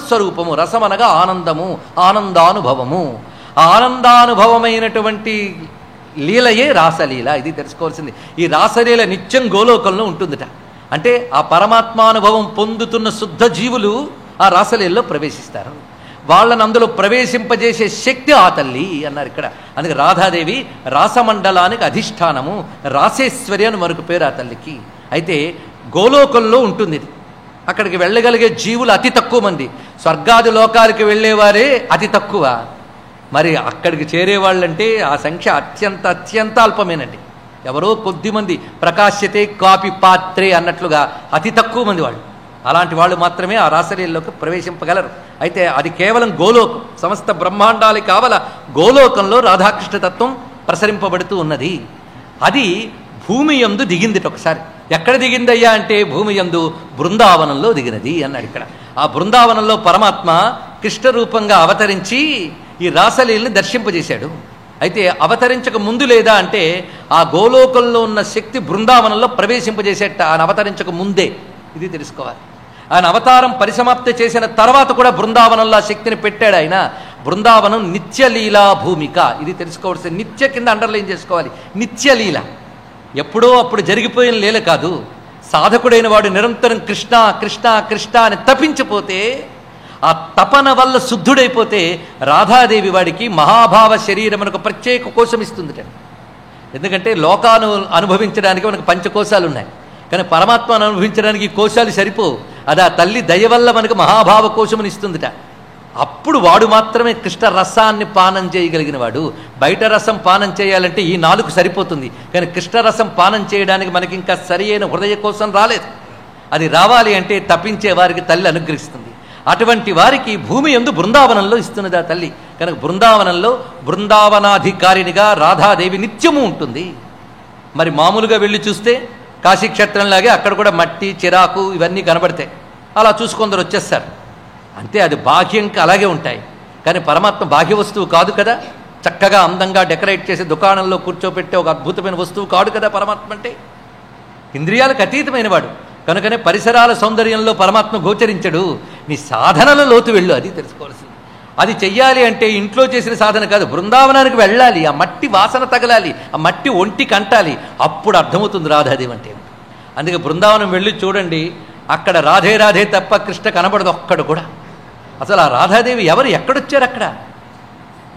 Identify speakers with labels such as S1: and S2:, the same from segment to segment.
S1: రసస్వరూపము. రసం అనగా ఆనందము, ఆనందానుభవము. ఆ ఆనందానుభవమైనటువంటి లీలయే రాసలీల. ఇది తెలుసుకోవాల్సింది. ఈ రాసలీల నిత్యం గోలోకంలో ఉంటుందిట. అంటే ఆ పరమాత్మానుభవం పొందుతున్న శుద్ధ జీవులు ఆ రాసలీలలో ప్రవేశిస్తారు. వాళ్ళని అందులో ప్రవేశింపజేసే శక్తి ఆ తల్లి అన్నారు ఇక్కడ. అందుకే రాధాదేవి రాసమండలానికి అధిష్టానము, రాసేశ్వరి అని మరొక పేరు ఆ తల్లికి. అయితే గోలోకంలో ఉంటుంది ఇది. అక్కడికి వెళ్ళగలిగే జీవులు అతి తక్కువ మంది. స్వర్గాది లోకాలకి వెళ్ళేవారే అతి తక్కువ. మరి అక్కడికి చేరేవాళ్ళంటే ఆ సంఖ్య అత్యంత అల్పమేనండి. ఎవరో కొద్దిమంది, ప్రకాశ్యతే కాపి పాత్రే అన్నట్లుగా అతి తక్కువ మంది వాళ్ళు. అలాంటి వాళ్ళు మాత్రమే ఆ రాసలీలలోకి ప్రవేశింపగలరు. అయితే అది కేవలం గోలోకం, సమస్త బ్రహ్మాండాలు కావల గోలోకంలో రాధాకృష్ణ తత్వం ప్రసరింపబడుతూ ఉన్నది. అది భూమి యందు దిగింది. ఒకసారి ఎక్కడ దిగిందయ్యా అంటే భూమి యందు బృందావనంలో దిగినది అన్నాడు ఇక్కడ. ఆ బృందావనంలో పరమాత్మ కృష్ణ రూపంగా అవతరించి ఈ రాసలీలని దర్శింపజేశాడు. అయితే అవతరించక ముందు లేదా అంటే ఆ గోలోకంలో ఉన్న శక్తి బృందావనంలో ప్రవేశింపజేసేట ఆయన అవతరించక ముందే. ఇది తెలుసుకోవాలి. ఆయన అవతారం పరిసమాప్తి చేసిన తర్వాత కూడా బృందావనంలో ఆ శక్తిని పెట్టాడు ఆయన. బృందావనం నిత్యలీలా భూమిక. ఇది తెలుసుకోవాల్సింది. నిత్య కింద అండర్లైన్ చేసుకోవాలి. నిత్యలీల ఎప్పుడో అప్పుడు జరిగిపోయిన లీల కాదు. సాధకుడైన వాడు నిరంతరం కృష్ణ కృష్ణ కృష్ణ అని తపించిపోతే, ఆ తపన వల్ల శుద్ధుడైపోతే రాధాదేవి వాడికి మహాభావ శరీరం మనకు ప్రత్యేక కోశం ఇస్తుందిట. ఎందుకంటే లోకాను అనుభవించడానికి మనకు పంచకోశాలు ఉన్నాయి, కానీ పరమాత్మను అనుభవించడానికి ఈ కోశాలు సరిపోవు. అది ఆ తల్లి దయ వల్ల మనకు మహాభావ కోశముని ఇస్తుందిట. అప్పుడు వాడు మాత్రమే కృష్ణ రసాన్ని పానం చేయగలిగిన వాడు. బయట రసం పానం చేయాలంటే ఈ నాలుగు సరిపోతుంది, కానీ కృష్ణ రసం పానం చేయడానికి మనకి ఇంకా సరి అయిన హృదయ కోసం రాలేదు. అది రావాలి అంటే తప్పించే వారికి తల్లి అనుగ్రహిస్తుంది. అటువంటి వారికి భూమి యందు బృందావనంలో ఇస్తున్నది ఆ తల్లి. కనుక బృందావనంలో బృందావనాధికారినిగా రాధాదేవి నిత్యము ఉంటుంది. మరి మామూలుగా వెళ్ళి చూస్తే కాశీక్షేత్రంలాగే అక్కడ కూడా మట్టి చిరాకు ఇవన్నీ కనబడతాయి. అలా చూసుకొందరు వచ్చేస్తారు అంతే. అది బాహ్యంగా అలాగే ఉంటాయి, కానీ పరమాత్మ బాహ్య వస్తువు కాదు కదా. చక్కగా అందంగా డెకరేట్ చేసి దుకాణంలో కూర్చోపెట్టే ఒక అద్భుతమైన వస్తువు కాదు కదా పరమాత్మ అంటే. ఇంద్రియాలకు అతీతమైన వాడు కనుకనే పరిసరాల సౌందర్యంలో పరమాత్మ గోచరించడు. నీ సాధనల లోతు వెళ్ళు, అది తెలుసుకోవాల్సింది. అది చెయ్యాలి అంటే ఇంట్లో చేసిన సాధన కాదు, బృందావనానికి వెళ్ళాలి. ఆ మట్టి వాసన తగలాలి, ఆ మట్టి ఒంటికి అంటాలి. అప్పుడు అర్థమవుతుంది రాధాదేవి అంటే. అందుకే బృందావనం వెళ్ళి చూడండి, అక్కడ రాధే రాధే తప్ప కృష్ణ కనబడదు ఒక్కడు కూడా. అసలు ఆ రాధాదేవి ఎవరు, ఎక్కడొచ్చారు అక్కడ?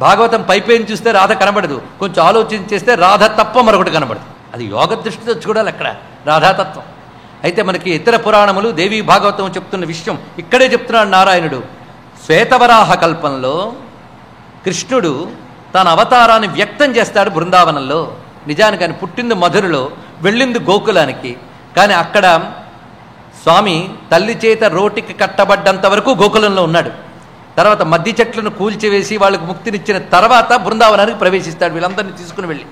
S1: భాగవతం పైపైన చూస్తే రాధ కనబడదు, కొంచెం ఆలోచించేస్తే రాధ తప్ప మరొకటి కనబడదు. అది యోగ దృష్టితో చూడాలి అక్కడ రాధాతత్వం. అయితే మనకి ఇతర పురాణములు దేవీ భాగవతం చెప్తున్న విషయం ఇక్కడే చెప్తున్నాడు నారాయణుడు. శ్వేతవరాహ కల్పంలో కృష్ణుడు తన అవతారాన్ని వ్యక్తం చేస్తాడు బృందావనంలో. నిజానికి ఆయన పుట్టింది మధురలో, వెళ్ళింది గోకులానికి. కానీ అక్కడ స్వామి తల్లి చేత రోటికి కట్టబడ్డంత వరకు గోకులంలో ఉన్నాడు. తర్వాత మద్ది చెట్లను కూల్చివేసి వాళ్ళకు ముక్తినిచ్చిన తర్వాత బృందావనానికి ప్రవేశిస్తాడు వీళ్ళందరినీ తీసుకుని వెళ్ళి.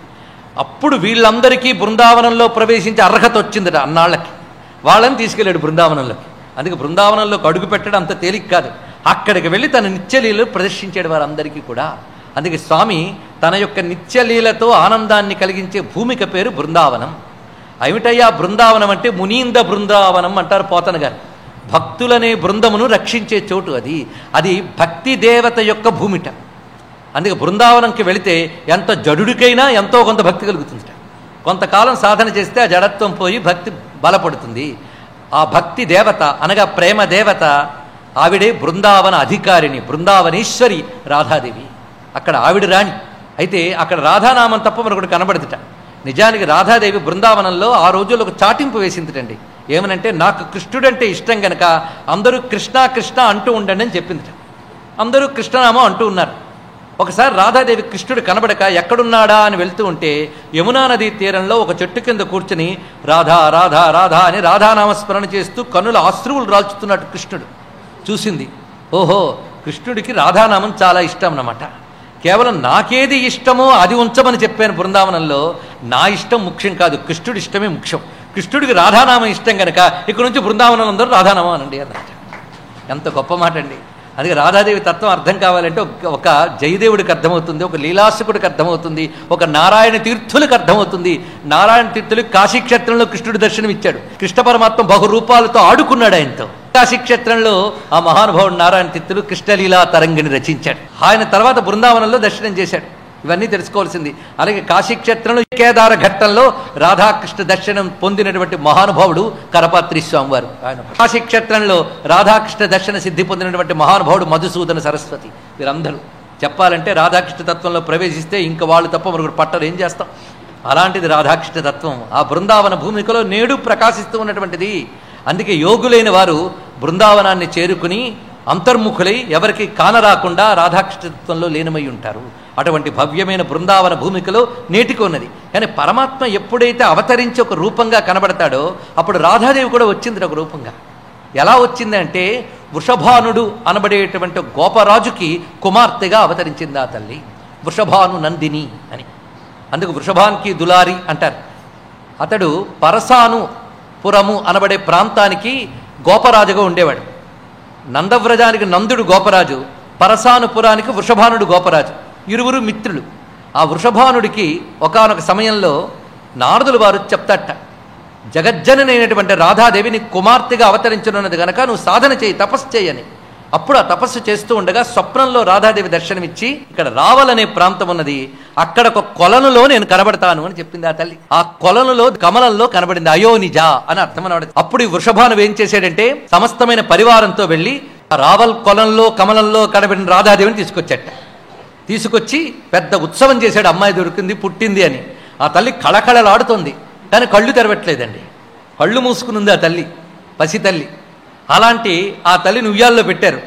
S1: అప్పుడు వీళ్ళందరికీ బృందావనంలో ప్రవేశించే అర్హత వచ్చిందట అన్నాళ్ళకి. వాళ్ళని తీసుకెళ్ళాడు బృందావనంలోకి. అందుకే బృందావనంలోకి అడుగు పెట్టడం అంత తేలిక కాదు. అక్కడికి వెళ్ళి తన నిత్యలీలను ప్రదర్శించాడు వారందరికీ కూడా. అందుకే స్వామి తన యొక్క నిత్యలీలతో ఆనందాన్ని కలిగించే భూమిక పేరు బృందావనం. ఏమిటయ్యా బృందావనం అంటే? మునీంద బృందావనం అంటారు పోతన గారు. భక్తులనే బృందమును రక్షించే చోటు అది. అది భక్తి దేవత యొక్క భూమిట. అందుకే బృందావనంకి వెళితే ఎంత జడుడికైనా ఎంతో కొంత భక్తి కలుగుతుంది. కొంతకాలం సాధన చేస్తే ఆ జడత్వం పోయి భక్తి బలపడుతుంది. ఆ భక్తి దేవత అనగా ప్రేమ దేవత ఆవిడే బృందావన అధికారిని, బృందావనేశ్వరి రాధాదేవి. అక్కడ ఆవిడ రాణి. అయితే అక్కడ రాధానామం తప్ప మరొకటి కనబడదుట. నిజానికి రాధాదేవి బృందావనంలో ఆ రోజుల్లో ఒక చాటింపు వేసిందిటండి. ఏమనంటే, నాకు కృష్ణుడంటే ఇష్టం గనక అందరూ కృష్ణ కృష్ణ అంటూ ఉండండి అని చెప్పిందిట. అందరూ కృష్ణనామం అంటూ ఉన్నారు. ఒకసారి రాధాదేవి కృష్ణుడు కనబడక ఎక్కడున్నాడా అని వెళ్తూ ఉంటే యమునా నదీ తీరంలో ఒక చెట్టు కింద కూర్చుని రాధా రాధా రాధా అని రాధానామస్మరణ చేస్తూ కన్నుల ఆశ్రువులు రాల్చుతున్నట్టు కృష్ణుడు చూసింది. ఓహో, కృష్ణుడికి రాధానామం చాలా ఇష్టం అన్నమాట. కేవలం నాకేది ఇష్టమో అది ఉంచమని చెప్పాను బృందావనంలో. నా ఇష్టం ముఖ్యం కాదు, కృష్ణుడి ఇష్టమే ముఖ్యం. కృష్ణుడికి రాధానామం ఇష్టం కనుక ఇక్కడ నుంచి బృందావనం అందరూ రాధానామం అనండి అన్నమాట. ఎంత గొప్ప మాట అండి. అందుకే రాధాదేవి తత్వం అర్థం కావాలంటే ఒక జయదేవుడికి అర్థమవుతుంది, ఒక లీలాసుకుడికి అర్థమవుతుంది, ఒక నారాయణ తీర్థులకు అర్థమవుతుంది. నారాయణ తీర్థులకు కాశీక్షేత్రంలో కృష్ణుడు దర్శనం ఇచ్చాడు. కృష్ణ పరమాత్మ బహురూపాలతో ఆడుకున్నాడు ఆయనతో. కాశీక్షేత్రంలో ఆ మహానుభావుడు నారాయణ తీర్థుడు కృష్ణలీలా తరంగిణి రచించాడు. ఆయన తర్వాత బృందావనంలో దర్శనం చేశాడు. ఇవన్నీ తెలుసుకోవాల్సింది. అలాగే కాశీక్షేత్రంలో కేదార ఘట్టంలో రాధాకృష్ణ దర్శనం పొందినటువంటి మహానుభావుడు కరపాత్రి స్వామి వారు. ఆయన కాశీక్షేత్రంలో రాధాకృష్ణ దర్శన సిద్ధి పొందినటువంటి మహానుభావుడు మధుసూదన సరస్వతి. వీరందరూ చెప్పాలంటే రాధాకృష్ణ తత్వంలో ప్రవేశిస్తే ఇంకా వాళ్ళు తప్ప మరొకరు పట్టరు, ఏం చేస్తాం. అలాంటిది రాధాకృష్ణ తత్వం ఆ బృందావన భూమికలో నేడు ప్రకాశిస్తూ ఉన్నటువంటిది. అందుకే యోగులైన వారు బృందావనాన్ని చేరుకుని అంతర్ముఖులై ఎవరికి కానరాకుండా రాధాకృష్ణత్వంలో లీనమై ఉంటారు. అటువంటి భవ్యమైన బృందావన భూమికలో నేటికి ఉన్నది. కానీ పరమాత్మ ఎప్పుడైతే అవతరించి ఒక రూపంగా కనబడతాడో అప్పుడు రాధాదేవి కూడా వచ్చింది ఒక రూపంగా. ఎలా వచ్చిందంటే వృషభానుడు అనబడేటువంటి గోపరాజుకి కుమార్తెగా అవతరించింది ఆ తల్లి, వృషభాను నందిని అని. అందుకు వృషభానికి దులారి అంటారు. అతడు పరసాను పురము అనబడే ప్రాంతానికి గోపరాజుగా ఉండేవాడు. నందవ్రజానికి నందుడు గోపరాజు, పరసానుపురానికి వృషభానుడు గోపరాజు, ఇరువురు మిత్రులు. ఆ వృషభానుడికి ఒకానొక సమయంలో నారదులు వారు చెప్తాట, జగజ్జననైనటువంటి రాధాదేవి నీ కుమార్తెగా అవతరించనున్నది గనక నువ్వు సాధన చేయి, తపస్సు చేయని. అప్పుడు ఆ తపస్సు చేస్తూ ఉండగా స్వప్నంలో రాధాదేవి దర్శనమిచ్చి ఇక్కడ రావలనే ప్రాంతం ఉన్నది, అక్కడ ఒక కొలనులో నేను కనబడతాను అని చెప్పింది ఆ తల్లి. ఆ కొలనులో కమలంలో కనబడింది, అయోనిజ అని అర్థం అనబడింది. అప్పుడు ఈ వృషభాను ఏం చేశాడంటే సమస్తమైన పరివారంతో వెళ్ళి రావల్ కొలంలో కమలంలో కనబడిన రాధాదేవిని తీసుకొచ్చి పెద్ద ఉత్సవం చేశాడు. అమ్మాయి దొరికింది, పుట్టింది అని. ఆ తల్లి కళకళలాడుతోంది, కానీ కళ్ళు తెరవట్లేదండి. కళ్ళు మూసుకునుంది ఆ తల్లి, పసి తల్లి. అలాంటి ఆ తల్లిని ఉయ్యాల్లో పెట్టారు,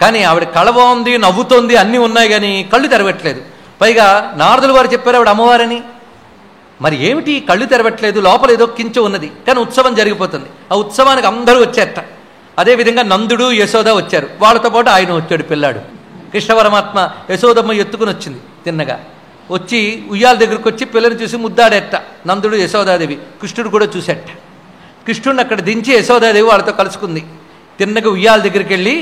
S1: కానీ ఆవిడ కళ బాగుంది, నవ్వుతోంది, అన్నీ ఉన్నాయి, కానీ కళ్ళు తెరవట్లేదు. పైగా నారదులు వారు చెప్పారు ఆవిడ అమ్మవారని. మరి ఏమిటి కళ్ళు తెరవట్లేదు, లోపల ఏదో కించు ఉన్నది, కానీ ఉత్సవం జరిగిపోతుంది. ఆ ఉత్సవానికి అందరూ వచ్చారట. అదేవిధంగా నందుడు యశోద వచ్చారు, వాళ్ళతో పాటు ఆయన వచ్చాడు పిల్లాడు. కృష్ణ పరమాత్మ యశోదమ్మ ఎత్తుకుని వచ్చింది తిన్నగా, వచ్చి ఉయ్యాల దగ్గరికి వచ్చి పిల్లని చూసి ముద్దాడేట నందుడు యశోదాదేవి. కృష్ణుడు కూడా చూసేట. కృష్ణుడిని అక్కడ దించి యశోదాదేవి వాళ్ళతో కలుసుకుంది. తిన్నగా ఉయ్యాల దగ్గరికి వెళ్ళి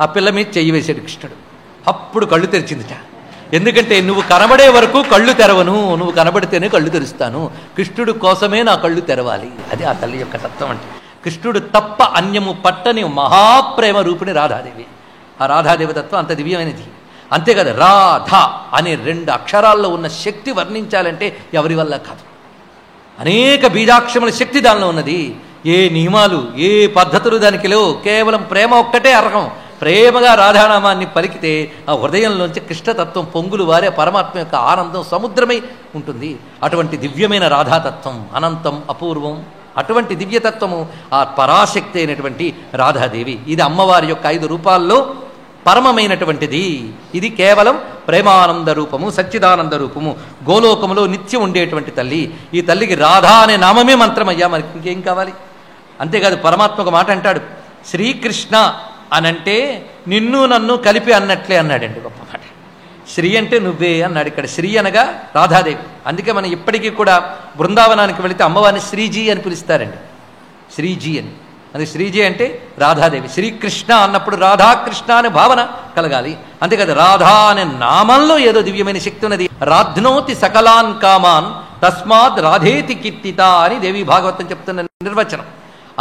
S1: ఆ పిల్ల మీద చెయ్యి వేశాడు కృష్ణుడు. అప్పుడు కళ్ళు తెరిచిందిట. ఎందుకంటే నువ్వు కనబడే వరకు కళ్ళు తెరవను, నువ్వు కనబడితేనే కళ్ళు తెరుస్తాను, కృష్ణుడు కోసమే నా కళ్ళు తెరవాలి. అది ఆ తల్లి యొక్క తత్వం. అంటే కృష్ణుడు తప్ప అన్యము పట్టని మహాప్రేమ రూపిణి రాధాదేవి. ఆ రాధాదేవి తత్వం అంత దివ్యమైనది. అంతేకాదు, రాధ అనే 2 అక్షరాల్లో ఉన్న శక్తి వర్ణించాలంటే ఎవరి వల్ల కాదు. అనేక బీజాక్షరముల శక్తి దానిలో ఉన్నది. ఏ నియమాలు, ఏ పద్ధతులు దానికి లేవు. కేవలం ప్రేమ ఒక్కటే అర్హం. ప్రేమగా రాధానామాన్ని పలికితే ఆ హృదయంలోంచి కృష్ణతత్వం పొంగులు వారే పరమాత్మ యొక్క ఆనందం సముద్రమై ఉంటుంది. అటువంటి దివ్యమైన రాధాతత్వం అనంతం, అపూర్వం. అటువంటి దివ్యతత్వము ఆ పరాశక్తి అయినటువంటి రాధాదేవి. ఇది అమ్మవారి యొక్క 5 రూపాల్లో పరమమైనటువంటిది. ఇది కేవలం ప్రేమానంద రూపము, సచ్చిదానంద రూపము, గోలోకములో నిత్యం ఉండేటువంటి తల్లి. ఈ తల్లికి రాధా అనే నామమే మంత్రమయ్యా, మనకి ఇంకేం కావాలి. అంతేకాదు, పరమాత్మ ఒక మాట అంటాడు, శ్రీకృష్ణ అనంటే నిన్ను నన్ను కలిపి అన్నట్లే అన్నాడండి. గొప్ప మాట. శ్రీ అంటే నువ్వే అన్నాడు. ఇక్కడ శ్రీ అనగా రాధాదేవి. అందుకే మనం ఇప్పటికీ కూడా బృందావనానికి వెళితే అమ్మవారిని శ్రీజీ అని పిలుస్తారండి, శ్రీజీ అని. అది శ్రీజీ అంటే రాధాదేవి. శ్రీకృష్ణ అన్నప్పుడు రాధాకృష్ణ అనే భావన కలగాలి. అంతేకాదు, రాధా అనే నామంలో ఏదో దివ్యమైన శక్తి ఉన్నది. రాధ్నోతి సకలాన్ కామాన్ తస్మాత్ రాధేతి కీర్తిత అని దేవి భాగవతం చెప్తున్న నిర్వచనం.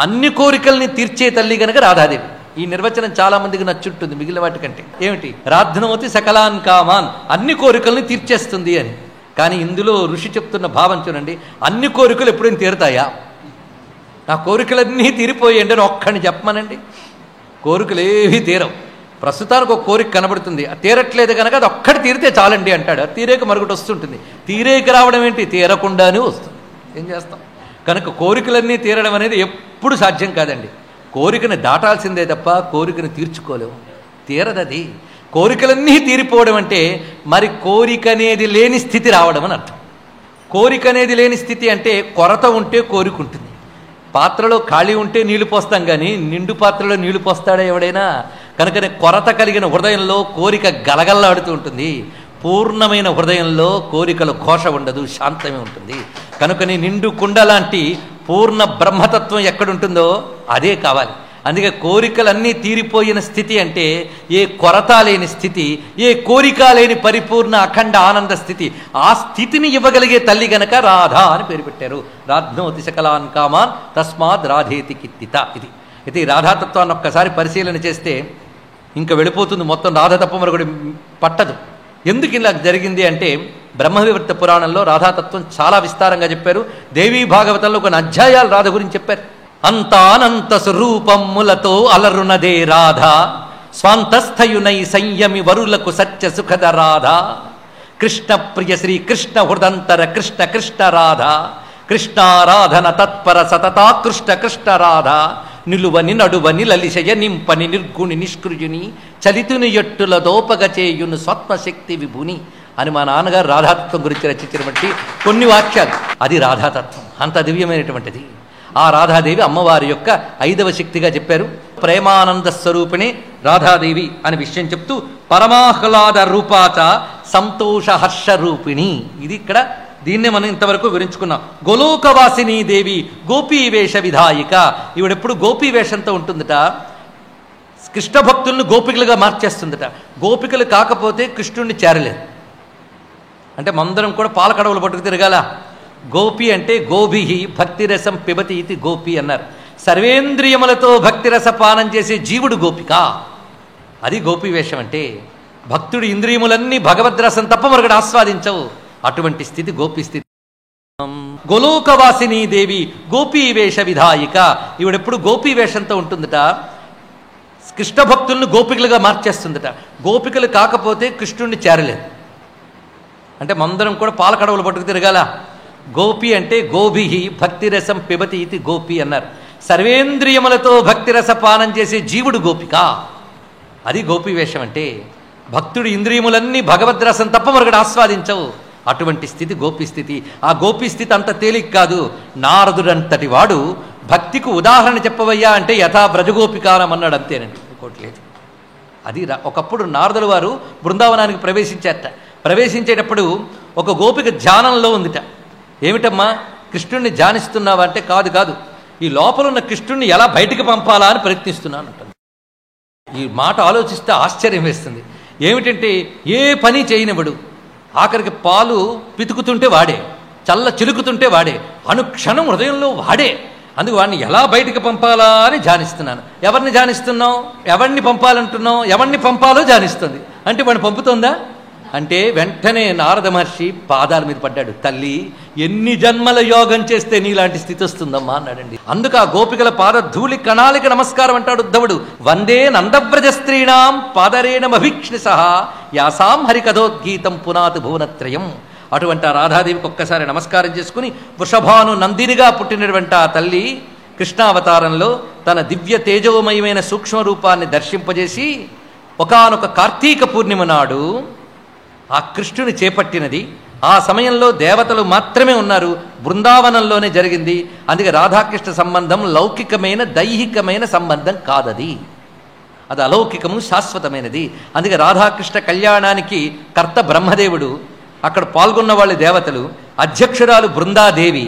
S1: అన్ని కోరికల్ని తీర్చే తల్లి గనక రాధాదేవి. ఈ నిర్వచనం చాలా మందికి నచ్చుంటుంది మిగిలిన వాటికంటే. ఏమిటి? రాధ్నోతి సకలాన్ కామాన్, అన్ని కోరికల్ని తీర్చేస్తుంది అని. కానీ ఇందులో ఋషి చెప్తున్న భావం చూడండి, అన్ని కోరికలు ఎప్పుడైనా తీరుతాయా? నా కోరికలన్నీ తీరిపోయాయండి అని ఒక్కడిని చెప్పమనండి. కోరికలు ఏవి తీరవు. ప్రస్తుతానికి ఒక కోరిక కనబడుతుంది, తీరట్లేదు కనుక అది ఒక్కటి తీరితే చాలండి అంటాడు. తీరేక మరొకటి వస్తుంటుంది. తీరేక రావడం ఏంటి? తీరకుండానే వస్తుంది. ఏం చేస్తాం? కనుక కోరికలన్నీ తీరడం అనేది ఎప్పుడు సాధ్యం కాదండి. కోరికను దాటాల్సిందే తప్ప కోరికను తీర్చుకోలేము, తీరదది. కోరికలన్నీ తీరిపోవడం అంటే మరి కోరిక అనేది లేని స్థితి రావడం అని అర్థం. కోరిక అనేది లేని స్థితి అంటే కొరత ఉంటే కోరిక ఉంటుంది. పాత్రలో ఖాళీ ఉంటే నీళ్లు పోస్తాం, కానీ నిండు పాత్రలో నీళ్లు పోస్తాడా ఎవడైనా? కనుకనే కొరత కలిగిన హృదయంలో కోరిక గలగల్లాడుతూ ఉంటుంది. పూర్ణమైన హృదయంలో కోరికల ఘోష ఉండదు, శాంతమే ఉంటుంది. కనుకని నిండు కుండ లాంటి పూర్ణ బ్రహ్మతత్వం ఎక్కడుంటుందో అదే కావాలి. అందుకే కోరికలన్నీ తీరిపోయిన స్థితి అంటే ఏ కొరత లేని స్థితి, ఏ కోరిక లేని పరిపూర్ణ అఖండ ఆనంద స్థితి. ఆ స్థితిని ఇవ్వగలిగే తల్లి గనక రాధా అని పేరు పెట్టారు. రాధ్నోతి సకలాన్ కామాన్ తస్మాత్ రాధేతి కీర్తిత. ఇది అయితే ఈ రాధాతత్వాన్ని ఒక్కసారి పరిశీలన చేస్తే ఇంకా వెళ్ళిపోతుంది, మొత్తం రాధ తప్ప మరొకటి పట్టదు. ఎందుకు ఇలా జరిగింది అంటే బ్రహ్మవివర్త పురాణంలో రాధాతత్వం చాలా విస్తారంగా చెప్పారు. దేవీ భాగవతంలో కొన్ని అధ్యాయాలు రాధ గురించి చెప్పారు. అంతానంత స్వరూపములతో అలరునదే రాధ, స్వాంతస్థయునై సంయమి వరులకు సత్య సుఖద రాధ, కృష్ణ ప్రియ శ్రీ కృష్ణ హృదంతర కృష్ణ కృష్ణ రాధ, కృష్ణారాధన తత్పర సతతాకృష్ణ కృష్ణ రాధ, నిలువని నడువని లలిశయ నింపని నిర్గుణి నిష్కృజుని చలితుని ఎట్టుల దోపగ చేయును స్వత్మశక్తి విభుని అని మా నాన్నగారు రాధాతత్వం గురించి రచించినటువంటి కొన్ని వాక్యాలు. అది రాధాతత్వం, అంత దివ్యమైనటువంటిది. ఆ రాధాదేవి అమ్మవారి యొక్క 5వ శక్తిగా చెప్పారు. ప్రేమానంద స్వరూపిణి రాధాదేవి అని విషయం చెప్తూ పరమాహ్లాద రూపాచ సంతోష హర్ష రూపిణి, ఇది ఇక్కడ దీన్నే మనం ఇంతవరకు వివరించుకున్నాం. గోలోకవాసిని దేవి గోపీ వేష విధాయిక, ఈవిడెప్పుడు గోపీ వేషంతో ఉంటుందట. కృష్ణ భక్తులను గోపికలుగా మార్చేస్తుందట. గోపికలు కాకపోతే కృష్ణుడిని చేరలేదు. అంటే మందరం కూడా పాలకడవలు పట్టుకు తిరగాల. గోపి అంటే గోభిహి భక్తిరసం పిబతి ఇది గోపి అన్నారు. సర్వేంద్రియములతో భక్తిరస పానం చేసే జీవుడు గోపిక, అది గోపీ వేషం అంటే. భక్తుడి ఇంద్రియములన్నీ భగవద్రసం తప్ప మరొకటి ఆస్వాదించవు, అటువంటి స్థితి గోపీ స్థితి. గోలోకవాసిని దేవి గోపీ వేష విధాయిక, ఈవిడెప్పుడు గోపీ వేషంతో ఉంటుందట. కృష్ణ భక్తులను గోపికలుగా మార్చేస్తుందట. గోపికలు కాకపోతే కృష్ణుడిని చేరలేదు. అంటే మందరం కూడా పాలకడవలు పట్టుకు తిరగాల. గోపి అంటే గోభిహి భక్తిరసం పిబతి ఇది గోపి అన్నారు. సర్వేంద్రియములతో భక్తిరస పానం చేసే జీవుడు గోపిక, అది గోపీ వేషం అంటే. భక్తుడి ఇంద్రియములన్నీ భగవద్రసం తప్ప మరొకటి ఆస్వాదించవు, అటువంటి స్థితి గోపీ స్థితి. ఆ గోపీ స్థితి అంత తేలిక కాదు. నారదుడంతటి వాడు భక్తికి ఉదాహరణ చెప్పవయ్యా అంటే యథా బ్రజగోపికారం అన్నాడు, అంతేనండి, ఇంకోట్లేదు. అది ఒకప్పుడు నారదుల వారు బృందావనానికి ప్రవేశించారట. ప్రవేశించేటప్పుడు ఒక గోపిక ధ్యానంలో ఉందిట. ఏమిటమ్మా కృష్ణుడిని ధ్యానిస్తున్నావా అంటే కాదు కాదు, ఈ లోపల ఉన్న కృష్ణుడిని ఎలా బయటికి పంపాలా అని ప్రయత్నిస్తున్నాను అంటుంది. ఈ మాట ఆలోచిస్తే ఆశ్చర్యం వేస్తుంది. ఏమిటంటే ఏ పని చేయనివాడు, ఆఖరికి పాలు పితుకుతుంటే వాడే, చల్ల చిలుకుతుంటే వాడే, అనుక్షణం హృదయంలో వాడే. అందుకు వాడిని ఎలా బయటికి పంపాలా అని ధ్యానిస్తున్నాను. ఎవరిని ధ్యానిస్తున్నావు, ఎవరిని పంపాలంటున్నావు, ఎవరిని పంపాలో ధ్యానిస్తుంది. అంటే వాడిని పంపుతుందా అంటే వెంటనే నారద మహర్షి పాదాల మీద పడ్డాడు. తల్లి, ఎన్ని జన్మల యోగం చేస్తే నీలాంటి స్థితి వస్తుందమ్మా అన్నాడండి. అందుకు ఆ గోపికల పాద ధూళి కణాలికి నమస్కారం అంటాడు ఉద్ధవుడు. వందే నందవ్రజ స్త్రీణాం పాదరేణమభీక్ష్ణిస యాసాం హరికథోద్గీతం పునాతు భువనత్రయం. అటువంటి ఆ రాధాదేవికి ఒక్కసారి నమస్కారం చేసుకుని వృషభాను నందినిగా పుట్టినటువంటి ఆ తల్లి కృష్ణావతారంలో తన దివ్య తేజోమయమైన సూక్ష్మ రూపాన్ని దర్శింపజేసి ఒకానొక కార్తీక పూర్ణిమ నాడు ఆ కృష్ణుని చేపట్టినది. ఆ సమయంలో దేవతలు మాత్రమే ఉన్నారు, బృందావనంలోనే జరిగింది. అందుకే రాధాకృష్ణ సంబంధం లౌకికమైన దైహికమైన సంబంధం కాదది, అది అలౌకికము శాశ్వతమైనది. అందుకే రాధాకృష్ణ కళ్యాణానికి కర్త బ్రహ్మదేవుడు, అక్కడ పాల్గొన్న వాళ్ళు దేవతలు, అధ్యక్షురాలు బృందాదేవి,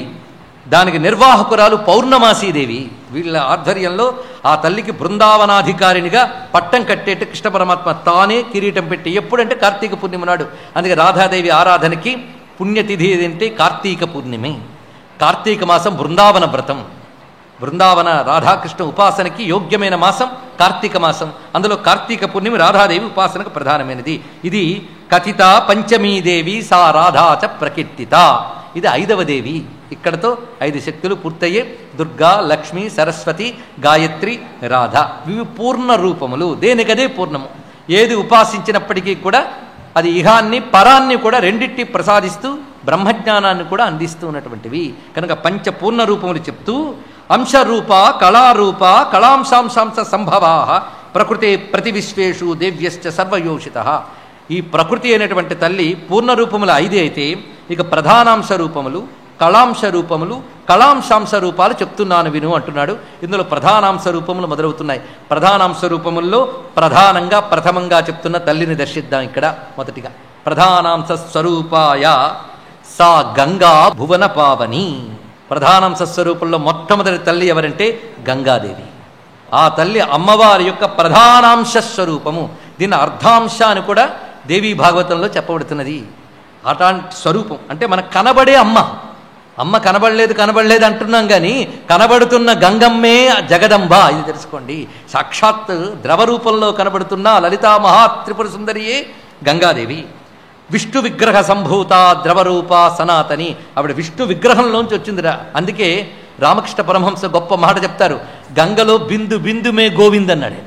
S1: దానికి నిర్వాహకురాలు పౌర్ణమాసీదేవి. వీళ్ళ ఆధ్వర్యంలో ఆ తల్లికి బృందావనాధికారినిగా పట్టం కట్టేట్టు కృష్ణ పరమాత్మ తానే కిరీటం పెట్టి, ఎప్పుడంటే కార్తీక పూర్ణిమ నాడు. అందుకే రాధాదేవి ఆరాధనకి పుణ్యతిథి ఏంటి కార్తీక పూర్ణిమే. కార్తీక మాసం బృందావన వ్రతం, బృందావన రాధాకృష్ణ ఉపాసనకి యోగ్యమైన మాసం కార్తీక మాసం. అందులో కార్తీక పూర్ణిమ రాధాదేవి ఉపాసనకు ప్రధానమైనది. ఇది కథిత పంచమీదేవి సా రాధాచ ప్రకీర్తిత. ఇది 5వ దేవి. ఇక్కడతో 5 శక్తులు పూర్తయ్యే. దుర్గా, లక్ష్మి, సరస్వతి, గాయత్రి, రాధ. ఇవి పూర్ణ రూపములు, దేనికదే పూర్ణము. ఏది ఉపాసించినప్పటికీ కూడా అది ఇహాన్ని పరాన్ని కూడా రెండిట్టి ప్రసాదిస్తూ బ్రహ్మజ్ఞానాన్ని కూడా అందిస్తూ ఉన్నటువంటివి. కనుక పంచపూర్ణ రూపములు చెప్తూ అంశరూప కళారూప కళాంశాంశాంశ సంభవా ప్రకృతే ప్రతి విశ్వేషు దేవ్యశ్చ సర్వయోషిత. ఈ ప్రకృతి అయినటువంటి తల్లి పూర్ణ రూపములు 5 అయితే ఇక ప్రధానాంశ రూపములు, కళాంశ రూపములు, కళాంశాంశ రూపాలు చెప్తున్నాను విను అంటున్నాడు. ఇందులో ప్రధానాంశ రూపములు మొదలవుతున్నాయి. ప్రధానాంశ రూపముల్లో ప్రధానంగా ప్రథమంగా చెప్తున్న తల్లిని దర్శిద్దాం. ఇక్కడ మొదటిగా ప్రధానాంశ స్వరూపాయ సా గంగా భువన పావని. ప్రధానాంశ స్వరూపంలో మొట్టమొదటి తల్లి ఎవరంటే గంగాదేవి. ఆ తల్లి అమ్మవారి యొక్క ప్రధానాంశ స్వరూపము. దీన్ని అర్ధాంశ అని కూడా దేవీ భాగవతంలో చెప్పబడుతున్నది. అట్లాంటి స్వరూపం అంటే మనకు కనబడే అమ్మ. అమ్మ కనబడలేదు అంటున్నాం కానీ కనబడుతున్న గంగమ్మే జగదంబ, ఇది తెలుసుకోండి. సాక్షాత్ ద్రవ రూపంలో కనబడుతున్న లలితా మహాత్రిపుర సుందరియే గంగాదేవి. విష్ణు విగ్రహ సంభూత ద్రవరూప సనాతని, ఆవిడ విష్ణు విగ్రహంలోంచి వచ్చిందిరా. అందుకే రామకృష్ణ పరమహంస గొప్ప మాట చెప్తారు, గంగలో బిందు బిందుమే గోవింద్ అన్నాడు.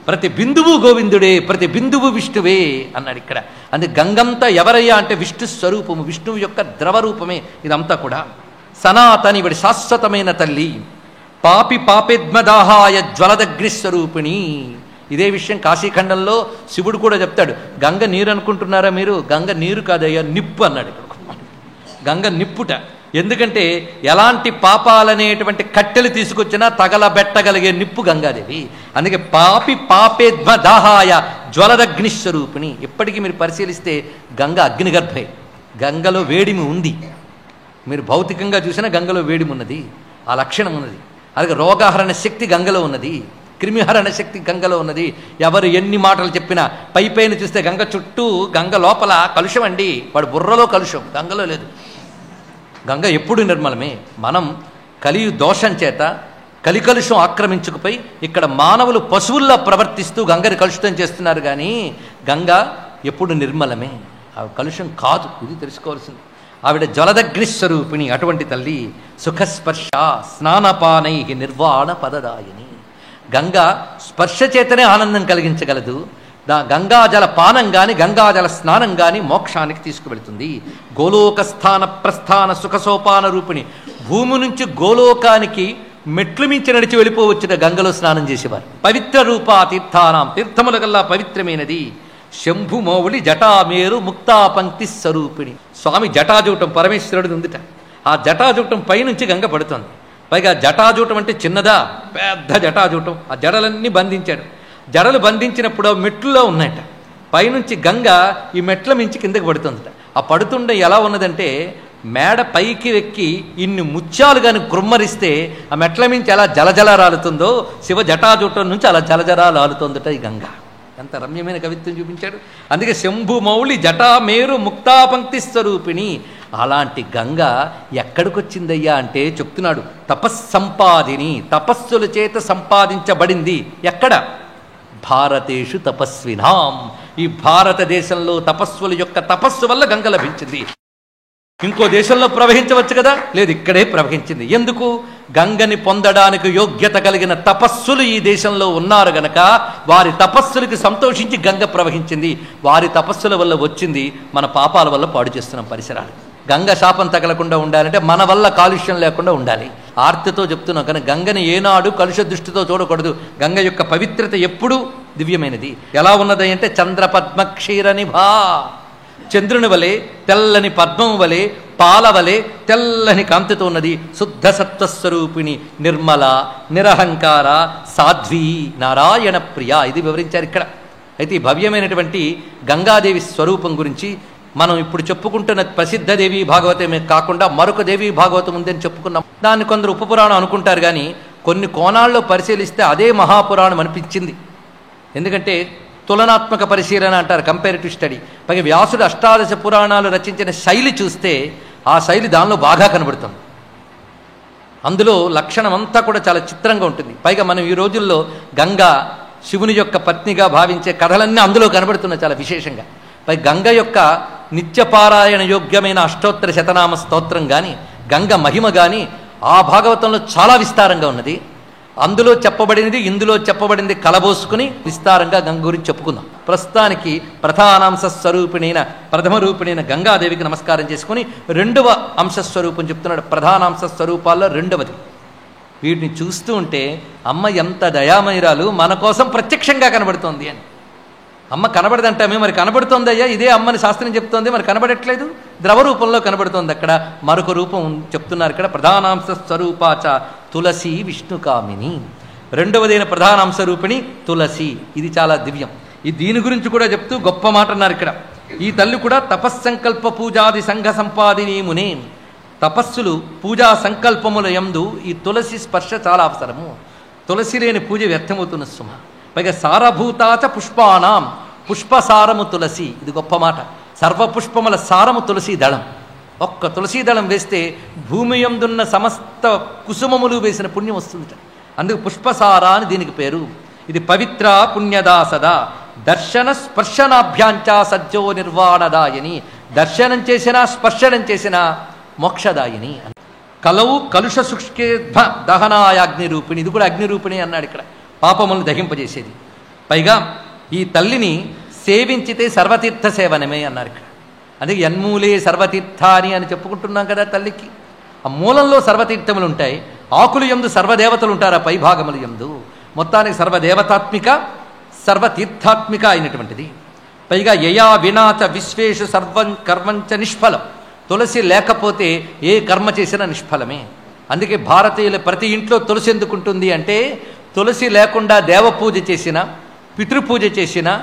S1: ప్రతి బిందువు గోవిందుడే, ప్రతి బిందువు విష్ణువే అన్నాడు ఇక్కడ. అందుకే గంగంతా ఎవరయ్యా అంటే విష్ణు స్వరూపము, విష్ణువు యొక్క ద్రవరూపమే ఇదంతా కూడా. సనాతని ఇవిడి శాశ్వతమైన తల్లి. పాపి పాపేద్మదాహాయ జ్వలదగ్నిస్వరూపిణి. ఇదే విషయం కాశీఖండంలో శివుడు కూడా చెప్తాడు. గంగ నీరు అనుకుంటున్నారా మీరు? గంగ నీరు కాదయ్యా, నిప్పు అన్నాడు. గంగ నిప్పుట. ఎందుకంటే ఎలాంటి పాపాలనేటువంటి కట్టెలు తీసుకొచ్చినా తగలబెట్టగలిగే నిప్పు గంగాదేవి. అందుకే పాపి పాపేద్మ దాహాయ జ్వలదగ్నిస్వరూపిణి. ఇప్పటికీ మీరు పరిశీలిస్తే గంగ అగ్నిగర్భే. గంగలో వేడిమి ఉంది. మీరు భౌతికంగా చూసినా గంగలో వేడిమి ఉన్నది, ఆ లక్షణం ఉన్నది. అలాగే రోగహరణ శక్తి గంగలో ఉన్నది, క్రిమిహరణ శక్తి గంగలో ఉన్నది. ఎవరు ఎన్ని మాటలు చెప్పినా పైపైన చూస్తే గంగ చుట్టూ, గంగ లోపల కలుషం అండి. వాడు బుర్రలో కలుషం, గంగలో లేదు. గంగ ఎప్పుడు నిర్మలమే. మనం కలియు దోషం చేత కలికలుషం ఆక్రమించుకుపోయి ఇక్కడ మానవులు పశువుల్లో ప్రవర్తిస్తూ గంగని కలుషితం చేస్తున్నారు. కానీ గంగ ఎప్పుడు నిర్మలమే, ఆ కలుషం కాదు. ఇది తెలుసుకోవాల్సింది. ఆవిడ జలదగ్నిస్వరూపిణి, అటువంటి తల్లి. సుఖస్పర్శ స్నానపానై నిర్వాణ పదదాయిని. గంగ స్పర్శ చేతనే ఆనందం కలిగించగలదు. గంగాజల పానం కానీ గంగాజల స్నానం కానీ మోక్షానికి తీసుకువెళుతుంది. గోలోక స్థాన ప్రస్థాన సుఖసోపాన రూపిణి. భూమి నుంచి గోలోకానికి మెట్లు మించి నడిచి వెళ్ళిపోవచ్చిన గంగలో స్నానం చేసేవారు. పవిత్ర రూపా తీర్థానాం, తీర్థముల కల్లా పవిత్రమైనది. శంభుమౌళి జటామేరు ముక్తా పంక్తి స్వరూపిణి. స్వామి జటాజూటం పరమేశ్వరుడు ఉందిట. ఆ జటాజూటం పైనుంచి గంగ పడుతోంది. పైగా జటాజూటం అంటే చిన్నదా, పెద్ద జటాజూటం. ఆ జడలన్నీ బంధించాడు. జడలు బంధించినప్పుడు మెట్లులో ఉన్నాయట. పైనుంచి గంగ ఈ మెట్ల మించి కిందకి పడుతుందట. ఆ పడుతుండే ఎలా ఉన్నదంటే, మేడ పైకి ఎక్కి ఇన్ని ముత్యాలు కానీ కుమ్మరిస్తే ఆ మెట్ల మించి ఎలా జలజల రాలుతుందో, శివ జటాజూటం నుంచి అలా జలజల రాలుతుందట ఈ గంగ. ఎంత రమ్యమైన కవిత్వం చూపించాడు. అందుకే శంభుమౌళి జటామేరు ముక్తాపంక్తి స్వరూపిణి. అలాంటి గంగ ఎక్కడికొచ్చిందయ్యా అంటే చెప్తున్నాడు, తపస్సంపాదిని, తపస్సుల చేత సంపాదించబడింది. ఎక్కడ? భారతేషు తపస్వినాం. ఈ భారతదేశంలో తపస్సుల యొక్క తపస్సు వల్ల గంగ లభించింది. ఇంకో దేశంలో ప్రవహించవచ్చు కదా, లేదు, ఇక్కడే ప్రవహించింది. ఎందుకు? గంగని పొందడానికి యోగ్యత కలిగిన తపస్సులు ఈ దేశంలో ఉన్నారు గనక వారి తపస్సులకి సంతోషించి గంగ ప్రవహించింది. వారి తపస్సుల వల్ల వచ్చింది. మన పాపాల వల్ల పాడు చేస్తున్నాం పరిసరాలు. గంగ శాపం తగలకుండా ఉండాలంటే మన వల్ల కాలుష్యం లేకుండా ఉండాలి. ఆర్తితో చెప్తున్నాం. కానీ గంగని ఏనాడు కలుష దృష్టితో చూడకూడదు. గంగ యొక్క పవిత్రత ఎప్పుడూ దివ్యమైనది. ఎలా ఉన్నది అంటే చంద్రపద్మ క్షీరనిభా. చంద్రుని వలె తెల్లని పద్మం వలె పాల వలె తెల్లని కాంతితో ఉన్నది. శుద్ధ సత్వస్వరూపిణి, నిర్మల, నిరహంకార, సాధ్వి, నారాయణ ప్రియ. ఇది వివరించారు ఇక్కడ. అయితే ఈ భవ్యమైనటువంటి గంగాదేవి స్వరూపం గురించి మనం ఇప్పుడు చెప్పుకుంటున్న ప్రసిద్ధ దేవి భాగవతమే కాకుండా మరొక దేవి భాగవతం ఉందని చెప్పుకున్నాం. దాన్ని కొందరు ఉపపురాణం అనుకుంటారు. కానీ కొన్ని కోణాల్లో పరిశీలిస్తే అదే మహాపురాణం అనిపించింది. ఎందుకంటే తులనాత్మక పరిశీలన అంటారు, కంపారిటివ్ స్టడీ. పైగా వ్యాసుడు అష్టాదశ పురాణాలు రచించిన శైలి చూస్తే ఆ శైలి దానిలో బాగా కనబడుతుంది. అందులో లక్షణం అంతా కూడా చాలా చిత్రంగా ఉంటుంది. పైగా మనం ఈ రోజుల్లో గంగా శివుని యొక్క పత్నిగా భావించే కథలన్నీ అందులో కనబడుతున్నాయి చాలా విశేషంగా. పై గంగ యొక్క నిత్యపారాయణ యోగ్యమైన అష్టోత్తర శతనామ స్తోత్రం కానీ గంగ మహిమ కానీ ఆ భాగవతంలో చాలా విస్తారంగా ఉన్నది. అందులో చెప్పబడినది ఇందులో చెప్పబడింది కలబోసుకుని విస్తారంగా గంగ గురించి చెప్పుకుందాం. ప్రస్తుతానికి ప్రధానాంశ స్వరూపిణైన ప్రథమ రూపిణైన గంగాదేవికి నమస్కారం చేసుకుని రెండవ అంశస్వరూపం చెప్తున్నాడు. ప్రధానాంశ స్వరూపాల్లో రెండవది. వీటిని చూస్తూ ఉంటే అమ్మ ఎంత దయామయురాలు, మన కోసం ప్రత్యక్షంగా కనబడుతోంది అని. అమ్మ కనబడదంటామే, మరి కనబడుతోందయ్యా, ఇదే అమ్మని శాస్త్రం చెప్తోంది, మరి కనబడట్లేదు. ద్రవ రూపంలో కనబడుతోంది. అక్కడ మరొక రూపం చెప్తున్నారు. ఇక్కడ ప్రధానాంశ స్వరూపాచ తులసి విష్ణుకామిని. రెండవదైన ప్రధానాంశ రూపిణి తులసి. ఇది చాలా దివ్యం. ఈ దీని గురించి కూడా చెప్తూ గొప్ప మాట అన్నారు ఇక్కడ. ఈ తల్లి కూడా తపస్సంకల్ప పూజాది సంఘ సంపాదిని మునే. తపస్సులు పూజా సంకల్పముల యందు ఈ తులసి స్పర్శ చాలా అవసరము. తులసి లేని పూజ వ్యర్థమవుతున్న సుమ. పైగా సారభూతాచ పుష్పానాం, పుష్పసారము తులసి. ఇది గొప్ప మాట. సర్వపుష్పముల సారము తులసి దళం. ఒక్క ఒక్క తులసీదళం వేస్తే భూమి యందున్న సమస్త కుసుమములు వేసిన పుణ్యం వస్తుందిట. అందుకు పుష్పసార అని దీనికి పేరు. ఇది పవిత్ర పుణ్యదా సదా దర్శన స్పర్శనాభ్యాంచ సజ్జో నిర్వాణదాయని. దర్శనం చేసినా స్పర్శనం చేసినా మోక్షదాయిని. కలవు కలుష శుష్కేద్భ దహనాయ అగ్నిరూపిణి. ఇది కూడా అగ్నిరూపిణి అన్నాడు ఇక్కడ, పాపములను దహింపజేసేది. పైగా ఈ తల్లిని సేవించితే సర్వతీర్థ సేవనమే అన్నారు ఇక్కడ. అదే యన్మూలే సర్వతీర్థాని అని చెప్పుకుంటున్నాం కదా తల్లికి. ఆ మూలంలో సర్వతీర్థములు ఉంటాయి, ఆకులు యందు సర్వదేవతలు ఉంటారు, ఆ పైభాగములు యందు. మొత్తానికి సర్వదేవతాత్మిక సర్వతీర్థాత్మిక అయినటువంటిది. పైగా యయా వినాచ విశ్వేషు సర్వం కర్మంచ నిష్ఫలం. తులసి లేకపోతే ఏ కర్మ చేసినా నిష్ఫలమే. అందుకే భారతీయుల ప్రతి ఇంట్లో తులసి ఎందుకుంటుంది అంటే, తులసి లేకుండా దేవపూజ చేసినా, పితృపూజ చేసినా,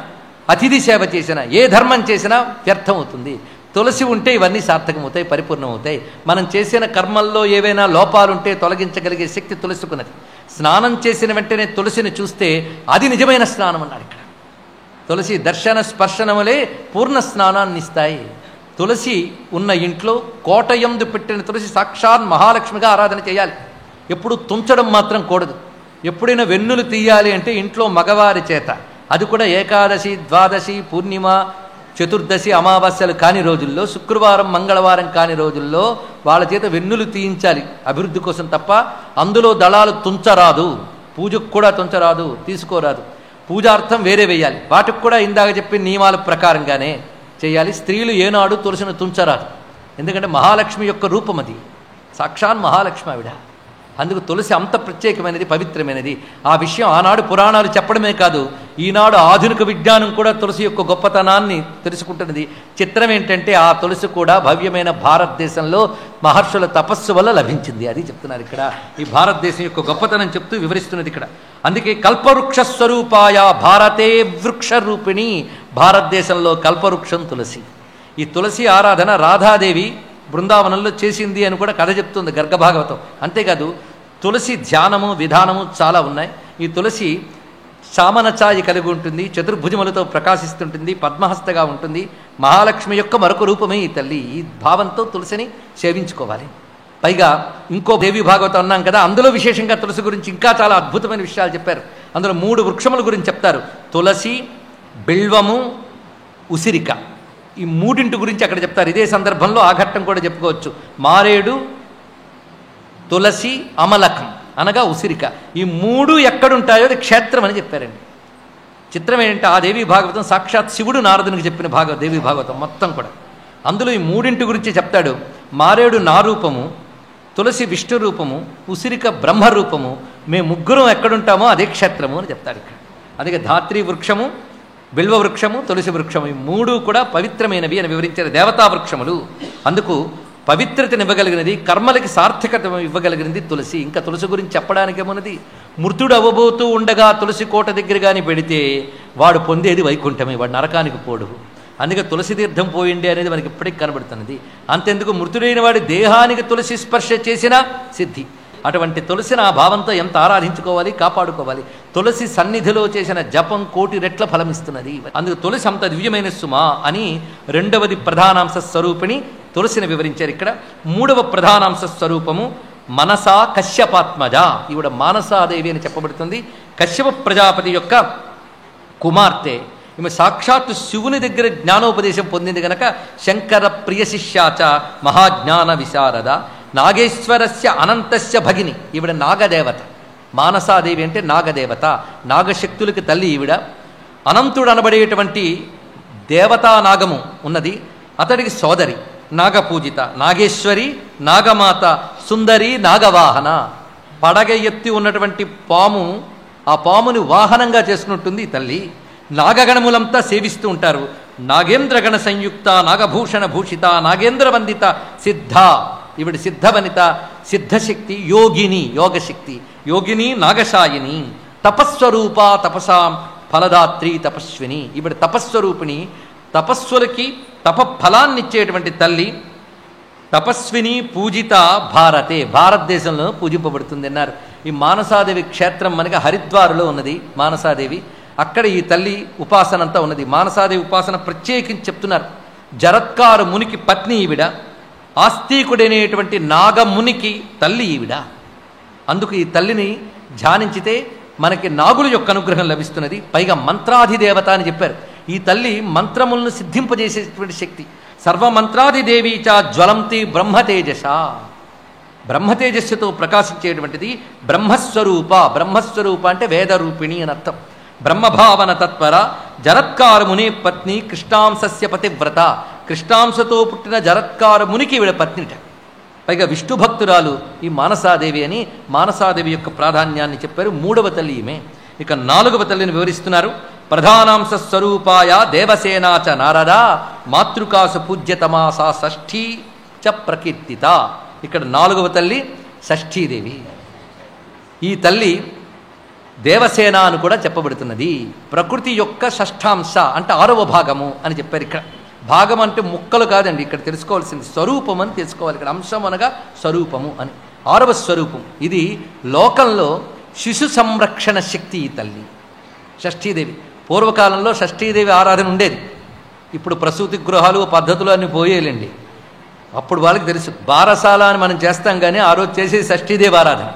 S1: అతిథి సేవ చేసినా, ఏ ధర్మం చేసినా వ్యర్థం అవుతుంది. తులసి ఉంటే ఇవన్నీ సార్థకమవుతాయి, పరిపూర్ణమవుతాయి. మనం చేసిన కర్మల్లో ఏవైనా లోపాలుంటే తొలగించగలిగే శక్తి తులసికున్నది. స్నానం చేసిన వెంటనే తులసిని చూస్తే అది నిజమైన స్నానం అన్నాడు ఇక్కడ. తులసి దర్శన స్పర్శనములే పూర్ణ స్నానాన్ని ఇస్తాయి. తులసి ఉన్న ఇంట్లో కోటయందు పెట్టిన తులసి సాక్షాత్ మహాలక్ష్మిగా ఆరాధన చేయాలి. ఎప్పుడు తుంచడం మాత్రం కూడదు. ఎప్పుడైనా వెన్నులు తీయాలి అంటే ఇంట్లో మగవారి చేత, అది కూడా ఏకాదశి, ద్వాదశి, పూర్ణిమ, చతుర్దశి, అమావాస్యలు కాని రోజుల్లో, శుక్రవారం, మంగళవారం కాని రోజుల్లో వాళ్ళ చేత వెన్నులు తీయించాలి అభివృద్ధి కోసం తప్ప అందులో దళాలు తుంచరాదు. పూజకు కూడా తుంచరాదు, తీసుకోరాదు. పూజార్థం వేరే వేయాలి. వాటికి కూడా ఇందాక చెప్పిన నియమాల ప్రకారంగానే చేయాలి. స్త్రీలు ఏనాడు తులసిని తుంచరాదు. ఎందుకంటే మహాలక్ష్మి యొక్క రూపం అది, సాక్షాత్ మహాలక్ష్మి ఆవిడ. అందుకు తులసి అంత ప్రత్యేకమైనది, పవిత్రమైనది. ఆ విషయం ఆనాడు పురాణాలు చెప్పడమే కాదు, ఈనాడు ఆధునిక విజ్ఞానం కూడా తులసి యొక్క గొప్పతనాన్ని తెలుసుకుంటున్నది. చిత్రం ఏంటంటే ఆ తులసి కూడా భవ్యమైన భారతదేశంలో మహర్షుల తపస్సు వల్ల లభించింది. అది చెప్తున్నారు ఇక్కడ. ఈ భారతదేశం యొక్క గొప్పతనం చెప్తూ వివరిస్తున్నది ఇక్కడ. అందుకే కల్పవృక్ష స్వరూపాయ భారతే వృక్ష రూపిణి. భారతదేశంలో కల్పవృక్షం తులసి. ఈ తులసి ఆరాధన రాధాదేవి బృందావనంలో చేసింది అని కూడా కథ చెప్తుంది గర్గభాగవతం. అంతేకాదు తులసి ధ్యానము విధానము చాలా ఉన్నాయి. ఈ తులసి చామనచాయి కలిగి ఉంటుంది, చతుర్భుజములతో ప్రకాశిస్తుంటుంది, పద్మహస్తగా ఉంటుంది. మహాలక్ష్మి యొక్క మరొక రూపమే ఈ తల్లి. ఈ భావంతో తులసిని సేవించుకోవాలి. పైగా ఇంకో దేవి భాగవతం అన్నాం కదా, అందులో విశేషంగా తులసి గురించి ఇంకా చాలా అద్భుతమైన విషయాలు చెప్పారు. అందులో 3 వృక్షముల గురించి చెప్తారు. తులసి, బిల్వము, ఉసిరిక. ఈ 3 గురించి అక్కడ చెప్తారు. ఇదే సందర్భంలో ఆ ఘట్టం కూడా చెప్పుకోవచ్చు. మారేడు, తులసి, అమలకం అనగా ఉసిరిక. ఈ 3 ఎక్కడుంటాయో అది క్షేత్రం అని చెప్పారండి. చిత్రం ఏంటంటే ఆ దేవి భాగవతం సాక్షాత్ శివుడు నారదునికి చెప్పిన దేవి భాగవతం మొత్తం కూడా. అందులో ఈ 3 గురించి చెప్తాడు. మారేడు నా రూపము, తులసి విష్ణు రూపము, ఉసిరిక బ్రహ్మ రూపము. మేము 3 ఎక్కడుంటామో అదే క్షేత్రము అని చెప్తాడు ఇక్కడ. అందుకే ధాత్రి వృక్షము, బిల్వ వృక్షము, తులసి వృక్షము, ఈ 3 కూడా పవిత్రమైనవి అని వివరించారు. దేవతా వృక్షములు. అందుకు పవిత్రతనివ్వగలిగినది, కర్మలకి సార్థకత ఇవ్వగలిగినది తులసి. ఇంకా తులసి గురించి చెప్పడానికేమున్నది? మృతుడు అవ్వబోతూ ఉండగా తులసి కోట దగ్గర కానీ పెడితే వాడు పొందేది వైకుంఠమే, వాడు నరకానికి పోడు. అందుకే తులసి తీర్థం పోయిండే అనేది మనకి ఇప్పటికి కనబడుతున్నది. అంతెందుకు మృతుడైన వాడి దేహానికి తులసి స్పర్శ చేసినా సిద్ధి. అటువంటి తులసిని ఆ భావంతో ఎంత ఆరాధించుకోవాలి, కాపాడుకోవాలి. తులసి సన్నిధిలో చేసిన జపం 1,000,000 రెట్ల ఫలమిస్తున్నది. అందుకు తులసి అంత దివ్యమైన సుమా అని 2వది ప్రధానాంశ స్వరూపిణి తులసిని వివరించారు ఇక్కడ. 3వ ప్రధానాంశ స్వరూపము మనసా కశ్యపాత్మజ. ఈవిడ మానసాదేవి అని చెప్పబడుతుంది. కశ్యప ప్రజాపతి యొక్క కుమార్తె. ఈమె సాక్షాత్తు శివుని దగ్గర జ్ఞానోపదేశం పొందింది గనక శంకర ప్రియ శిష్యాచ మహాజ్ఞాన విశారద. నాగేశ్వరస్య అనంతస్య భగిని. ఈవిడ నాగదేవత. మానసాదేవి అంటే నాగదేవత, నాగశక్తులకి తల్లి ఈవిడ. అనంతుడు అనబడేటువంటి దేవతా నాగము ఉన్నది, అతడికి సోదరి. నాగపూజిత, నాగేశ్వరి, నాగమాత, సుందరి, నాగవాహన. పడగ ఎత్తి ఉన్నటువంటి పాము, ఆ పాముని వాహనంగా చేసుకుంటుంది ఈ తల్లి. నాగగణములంతా సేవిస్తూ ఉంటారు. నాగేంద్రగణ సంయుక్త, నాగభూషణ భూషిత, నాగేంద్ర వందిత సిద్ధ. ఈవిడ సిద్ధవనిత, సిద్ధశక్తి, యోగిని, యోగశక్తి, యోగిని, నాగశాయిని. తపస్వరూప, తపసాం ఫలదాత్రి, తపస్విని. ఈవిడ తపస్వరూపిణి, తపస్సులకి తపఫలాన్నిచ్చేటువంటి తల్లి. తపస్విని పూజిత భారతే. భారతదేశంలో పూజింపబడుతుంది అన్నారు. ఈ మానసాదేవి క్షేత్రం మనకి హరిద్వారులో ఉన్నది. మానసాదేవి అక్కడ ఈ తల్లి ఉపాసన అంతా ఉన్నది. మానసాదేవి ఉపాసన ప్రత్యేకించి చెప్తున్నారు. జరత్కారు మునికి పత్ని ఈవిడ. ఆస్తికుడనేటువంటి నాగమునికి తల్లి ఈవిడ. అందుకు ఈ తల్లిని ధ్యానించితే మనకి నాగుల యొక్క అనుగ్రహం లభిస్తున్నది. పైగా మంత్రాధిదేవత అని చెప్పారు. ఈ తల్లి మంత్రములను సిద్ధింపజేసేటువంటి శక్తి. సర్వమంత్రాధిదేవీ చ జ్వలంతి బ్రహ్మతేజస, బ్రహ్మతేజస్సుతో ప్రకాశించేటువంటిది. బ్రహ్మస్వరూప, బ్రహ్మస్వరూప అంటే వేదరూపిణి అని అర్థం. బ్రహ్మభావన తత్పర జరత్కారముని పత్ని కృష్ణాంశస్య పతివ్రత, కృష్ణాంశతో పుట్టిన జరత్కారమునికి ఈవిడ పత్నిట. పైగా విష్ణు భక్తురాలు ఈ మానసాదేవి అని మానసాదేవి యొక్క ప్రాధాన్యాన్ని చెప్పారు. 3వ తల్లి ఈమె. ఇక 4వ తల్లిని వివరిస్తున్నారు. ప్రధానాంశ స్వరూపాయ దేవసేనా చ నారద మాతృకాసు పూజ్యతమాసా షష్ఠీ చ ప్రకీర్తిత. ఇక్కడ 4వ తల్లి షష్ఠీదేవి. ఈ తల్లి దేవసేన అని కూడా చెప్పబడుతున్నది. ప్రకృతి యొక్క షష్ఠాంశ అంటే 6వ భాగము అని చెప్పారు. ఇక్కడ భాగం అంటే ముక్కలు కాదండి, ఇక్కడ తెలుసుకోవాల్సింది స్వరూపం అని తెలుసుకోవాలి. ఇక్కడ అంశం అనగా స్వరూపము అని. 6వ స్వరూపం ఇది. లోకంలో శిశు సంరక్షణ శక్తి ఈ తల్లి షష్ఠీదేవి. పూర్వకాలంలో షష్ఠీదేవి ఆరాధన ఉండేది. ఇప్పుడు ప్రసూతి గృహాలు పద్ధతులు అన్నీ పోయేలండి. అప్పుడు వాళ్ళకి తెలుసు. బారసాల అని మనం చేస్తాం కానీ ఆ రోజు చేసేది షష్ఠీదేవి ఆరాధన.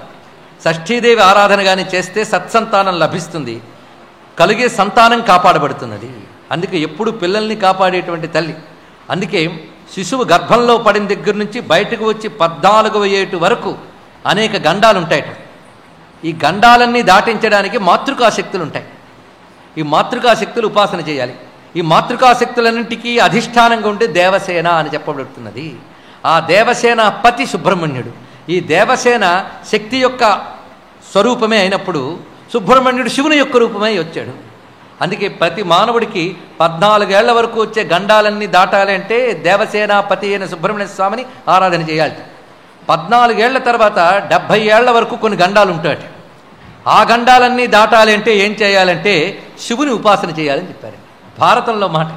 S1: షష్ఠీదేవి ఆరాధన కానీ చేస్తే సత్సంతానం లభిస్తుంది, కలిగే సంతానం కాపాడబడుతున్నది. అందుకే ఎప్పుడు పిల్లల్ని కాపాడేటువంటి తల్లి. అందుకే శిశువు గర్భంలో పడిన దగ్గర నుంచి బయటకు వచ్చి 14వ ఏట వరకు అనేక గండాలు ఉంటాయట. ఈ గండాలన్నీ దాటించడానికి మాతృకాశక్తులు ఉంటాయి. ఈ మాతృకాశక్తులు ఉపాసన చేయాలి. ఈ మాతృకాశక్తులన్నింటికీ అధిష్టానంగా ఉంటే దేవసేన అని చెప్పబడుతున్నది. ఆ దేవసేన పతి సుబ్రహ్మణ్యుడు. ఈ దేవసేన శక్తి యొక్క స్వరూపమే అయినప్పుడు సుబ్రహ్మణ్యుడు శివుని యొక్క రూపమై వచ్చాడు. అందుకే ప్రతి మానవుడికి 14 ఏళ్ల వరకు వచ్చే గండాలన్నీ దాటాలి అంటే దేవసేనాపతి అయిన సుబ్రహ్మణ్య స్వామిని ఆరాధన చేయాలి. 14 ఏళ్ల తర్వాత 70 ఏళ్ల వరకు కొన్ని గండాలు ఉంటాయట. ఆ గండాలన్నీ దాటాలి అంటే ఏం చేయాలంటే శివుని ఉపాసన చేయాలని చెప్పారు భారతంలో మాట.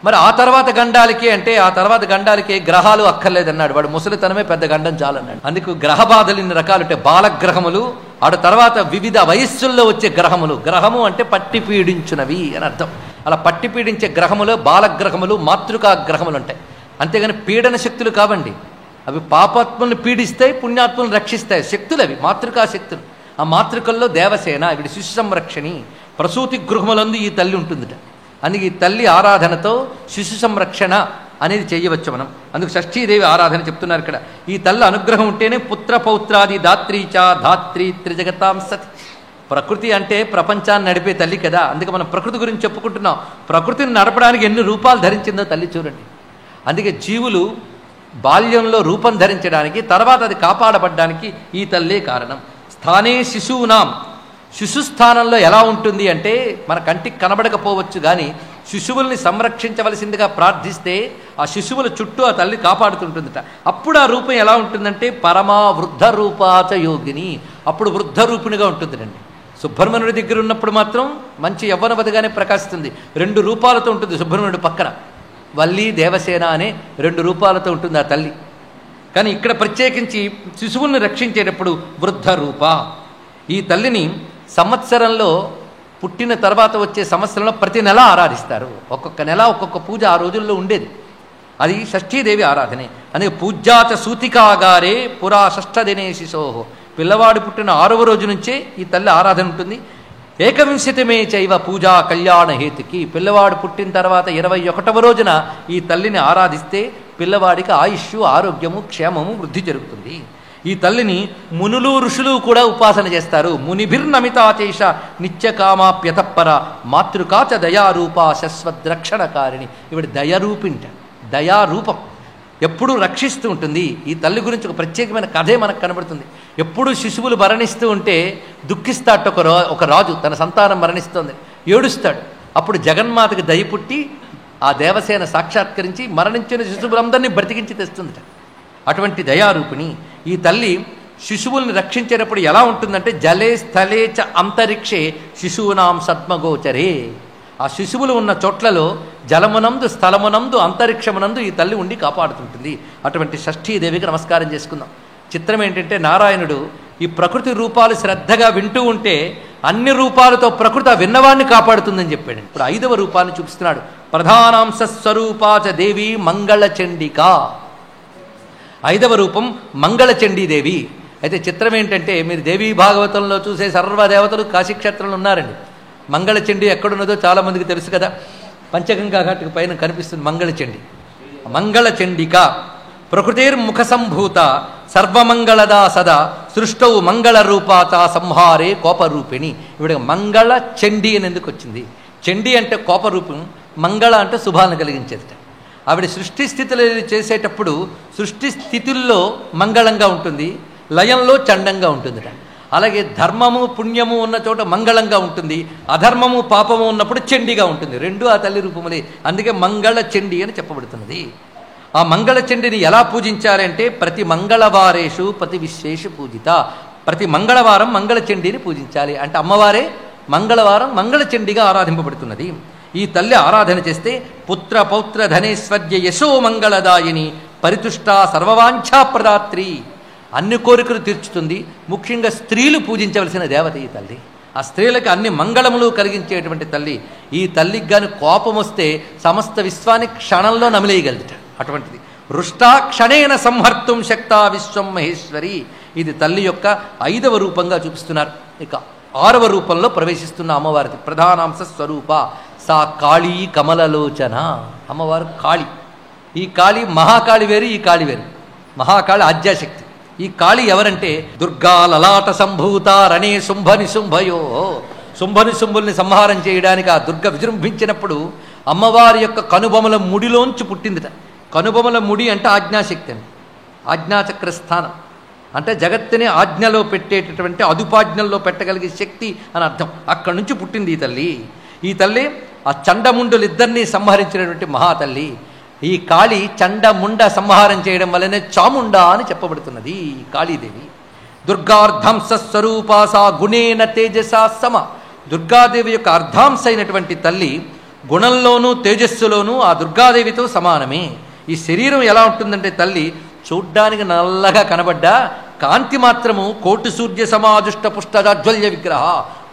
S1: మరి ఆ తర్వాత గండాలకి అంటే ఆ తర్వాత గండాలకి గ్రహాలు అక్కర్లేదన్నాడు. వాడు ముసలితనమే పెద్ద గండం చాలన్నాడు. అందుకు గ్రహ బాధలు ఇన్ని రకాలు ఉంటాయి. బాలగ్రహములు, ఆడ తర్వాత వివిధ వయస్సుల్లో వచ్చే గ్రహములు. గ్రహము అంటే పట్టి పీడించునవి అని అర్థం. అలా పట్టి పీడించే గ్రహములు బాలగ్రహములు, మాతృకా గ్రహములు ఉంటాయి. అంతేగాని పీడన శక్తులు కావండి. అవి పాపాత్మల్ని పీడిస్తాయి, పుణ్యాత్మల్ని రక్షిస్తాయి. శక్తులు అవి, మాతృకా శక్తులు. ఆ మాతృకల్లో దేవసేన ఇవి శిశు సంరక్షణి. ప్రసూతి గృహములందు ఈ తల్లి ఉంటుందిట. అందుకే ఈ తల్లి ఆరాధనతో శిశు సంరక్షణ అనేది చేయవచ్చు మనం. అందుకు షష్ఠీదేవి ఆరాధన చెప్తున్నారు ఇక్కడ. ఈ తల్లి అనుగ్రహం ఉంటేనే పుత్ర పౌత్రాది దాత్రీచ ధాత్రి త్రిజగతాం సతి. ప్రకృతి అంటే ప్రపంచాన్ని నడిపే తల్లి కదా. అందుకే మనం ప్రకృతి గురించి చెప్పుకుంటున్నాం. ప్రకృతిని నడపడానికి ఎన్ని రూపాలు ధరించిందో తల్లి చూడండి. అందుకే జీవులు బాల్యంలో రూపం ధరించడానికి, తర్వాత అది కాపాడబడ్డానికి ఈ తల్లే కారణం. స్థానే శిశూనాం, శిశు స్థానంలో ఎలా ఉంటుంది అంటే మన కంటికి కనబడకపోవచ్చు కానీ శిశువుల్ని సంరక్షించవలసిందిగా ప్రార్థిస్తే ఆ శిశువుల చుట్టూ ఆ తల్లి కాపాడుతుంటుందట. అప్పుడు ఆ రూపం ఎలా ఉంటుందంటే పరమా వృద్ధ రూపాచ యోగిని. అప్పుడు వృద్ధ రూపిణిగా ఉంటుందండి. సుబ్రహ్మణ్యుడి దగ్గర ఉన్నప్పుడు మాత్రం మంచి యవ్వనవతిగానే ప్రకాశిస్తుంది. 2 రూపాలతో ఉంటుంది. సుబ్రహ్మణ్యుడి పక్కన వల్లి దేవసేన అనే 2 రూపాలతో ఉంటుంది ఆ తల్లి. కానీ ఇక్కడ ప్రత్యేకించి శిశువుల్ని రక్షించేటప్పుడు వృద్ధ రూప. ఈ తల్లిని సంవత్సరంలో పుట్టిన తర్వాత వచ్చే సంవత్సరంలో ప్రతి నెల ఆరాధిస్తారు. ఒక్కొక్క నెల ఒక్కొక్క పూజ ఆ రోజుల్లో ఉండేది. అది షష్ఠీదేవి ఆరాధనే. అందుకే పూజ్యాచ సూతికాగారే పురా షష్ఠదినే శిశోహో. పిల్లవాడు పుట్టిన 6వ రోజు నుంచే ఈ తల్లి ఆరాధన ఉంటుంది. ఏకవింశతిమే చైవ పూజా కళ్యాణ హేతుకి. పిల్లవాడు పుట్టిన తర్వాత 21వ రోజున ఈ తల్లిని ఆరాధిస్తే పిల్లవాడికి ఆయుష్, ఆరోగ్యము, క్షేమము వృద్ధి జరుగుతుంది. ఈ తల్లిని మునులు ఋషులు కూడా ఉపాసన చేస్తారు. మునిభిర్నమితాచేష నిత్యకామాప్యతప్పర మాతృకాచ దయారూప శశ్వద్రక్షణకారిణి. ఇవిడ దయారూపింట, దయారూపం ఎప్పుడూ రక్షిస్తూ ఉంటుంది. ఈ తల్లి గురించి ఒక ప్రత్యేకమైన కథే మనకు కనబడుతుంది. ఎప్పుడు శిశువులు మరణిస్తూ ఉంటే దుఃఖిస్తాట ఒక రాజు. తన సంతానం మరణిస్తోంది, ఏడుస్తాడు. అప్పుడు జగన్మాతకి దయ పుట్టి ఆ దేవసేన సాక్షాత్కరించి మరణించిన శిశువులందరినీ బ్రతికించి తెస్తుందట. అటువంటి దయారూపిణి ఈ తల్లి శిశువుల్ని రక్షించేటప్పుడు ఎలా ఉంటుందంటే జలే స్థలే చ అంతరిక్షే శిశూనాం సద్మగోచరే. ఆ శిశువులు ఉన్న చోట్లలో జలమునందు, స్థలమునందు, అంతరిక్షమునందు ఈ తల్లి ఉండి కాపాడుతుంటుంది. అటువంటి షష్ఠీదేవికి నమస్కారం చేసుకుందాం. చిత్రం ఏంటంటే నారాయణుడు ఈ ప్రకృతి రూపాలు శ్రద్ధగా వింటూ ఉంటే అన్ని రూపాలతో ప్రకృతి ఆ విన్నవాణ్ణి కాపాడుతుందని చెప్పాడు. ఇప్పుడు 5వ రూపాన్ని చూపిస్తున్నాడు. ప్రధానాంశ స్వరూపాచ దేవి మంగళ చండిక. ఐదవ రూపం మంగళచండీదేవి. అయితే చిత్రం ఏంటంటే, మీరు దేవీ భాగవతంలో చూసే సర్వదేవతలు కాశీక్షేత్రంలో ఉన్నారండి. మంగళచండి ఎక్కడున్నదో చాలామందికి తెలుసు కదా, పంచగంగా ఘాటుకు పైన కనిపిస్తుంది మంగళచండి. మంగళచండిక ప్రకృతిర్ముఖ సంభూత సర్వమంగళదా సదా సృష్టౌ మంగళ రూపాత సంహారే కోపరూపిణి. ఇవిడ మంగళ చండి అని ఎందుకు వచ్చింది? చండి అంటే కోపరూపం, మంగళ అంటే శుభాలను కలిగించేది. ఆవిడ సృష్టి స్థితులు చేసేటప్పుడు సృష్టి స్థితుల్లో మంగళంగా ఉంటుంది, లయంలో చండంగా ఉంటుందిట. అలాగే ధర్మము పుణ్యము ఉన్న చోట మంగళంగా ఉంటుంది, అధర్మము పాపము ఉన్నప్పుడు చండిగా ఉంటుంది. రెండు ఆ తల్లి రూపములే. అందుకే మంగళ చండి అని చెప్పబడుతున్నది. ఆ మంగళ చండిని ఎలా పూజించారంటే, ప్రతి మంగళవారేషు ప్రతి విశ్వేషు పూజిత. ప్రతి మంగళవారం మంగళ చండిని పూజించాలి. అంటే అమ్మవారే మంగళవారం మంగళ చండిగా ఆరాధింపబడుతున్నది. ఈ తల్లి ఆరాధన చేస్తే పుత్ర పౌత్ర ధనేశ్వర్య యశో మంగళదాయిని పరితుష్టా సర్వవాంఛా ప్రదాత్రి, అన్ని కోరికలు తీర్చుతుంది. ముఖ్యంగా స్త్రీలు పూజించవలసిన దేవత ఈ తల్లి. ఆ స్త్రీలకు అన్ని మంగళములు కలిగించేటువంటి తల్లి. ఈ తల్లికి గాని కోపం వస్తే సమస్త విశ్వాన్ని క్షణంలో నమిలేయగలుగుతాడు. అటువంటిది రుష్టా క్షణేన సంహర్తుం శక్తా విశ్వం మహేశ్వరి. ఇది తల్లి యొక్క ఐదవ రూపంగా చూపిస్తున్నారు. ఇక ఆరవ రూపంలో ప్రవేశిస్తున్న అమ్మవారిది ప్రధానాంశ స్వరూప సా కాళీ కమలలోచన. అమ్మవారు కాళి. ఈ కాళి మహాకాళి వేరు, ఈ కాళి వేరు. మహాకాళి ఆద్యాశక్తి. ఈ కాళి ఎవరంటే, దుర్గా లలాట సంభూత రణే శుంభనిశుంభయో. శుంభనిశుంభుల్ని సంహారం చేయడానికి ఆ దుర్గ విజృంభించినప్పుడు అమ్మవారి యొక్క కనుబొమల ముడిలోంచి పుట్టిందిట. కనుబొమల ముడి అంటే ఆజ్ఞాశక్తి అండి. ఆజ్ఞాచక్ర స్థానం అంటే జగత్తుని ఆజ్ఞలో పెట్టేటటువంటి, అదుపాజ్ఞల్లో పెట్టగలిగే శక్తి అని అర్థం. అక్కడి నుంచి పుట్టింది ఈ తల్లి. ఈ తల్లి ఆ చండముండులిద్దరినీ సంహరించినటువంటి మహాతల్లి. ఈ కాళి చండముండ సంహారం చేయడం వల్లనే చాముండా అని చెప్పబడుతున్నది ఈ కాళీదేవి. దుర్గార్ధాంశ స్వరూపాసా గుణేన తేజసా సమ. దుర్గాదేవి యొక్క అర్ధాంశ అయినటువంటి తల్లి గుణంలోనూ తేజస్సులోనూ ఆ దుర్గాదేవితో సమానమే. ఈ శరీరం ఎలా ఉంటుందంటే, తల్లి చూడ్డానికి నల్లగా కనబడ్డా కాంతి మాత్రము కోటి సూర్య సమాజుష్ట పుష్టజాజ్వల్య విగ్రహ.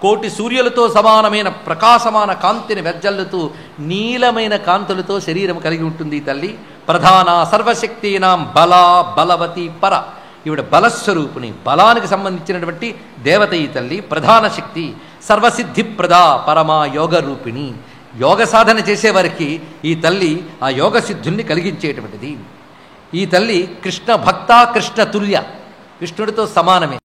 S1: కోటి సూర్యులతో సమానమైన ప్రకాశమాన కాంతిని వెజ్జల్లుతూ నీలమైన కాంతులతో శరీరం కలిగి ఉంటుంది ఈ తల్లి. ప్రధాన సర్వశక్తినాం బలా బలవతి పర. ఈవిడ బలస్వరూపిణి, బలానికి సంబంధించినటువంటి దేవత ఈ తల్లి. ప్రధాన శక్తి, సర్వసిద్ధిప్రద, పరమా యోగ రూపిణి. యోగ సాధన చేసేవారికి ఈ తల్లి ఆ యోగ సిద్ధుల్ని కలిగించేటువంటిది. ఈ తల్లి కృష్ణ భక్త, కృష్ణ తుల్య, కృష్ణుడితో సమానమే.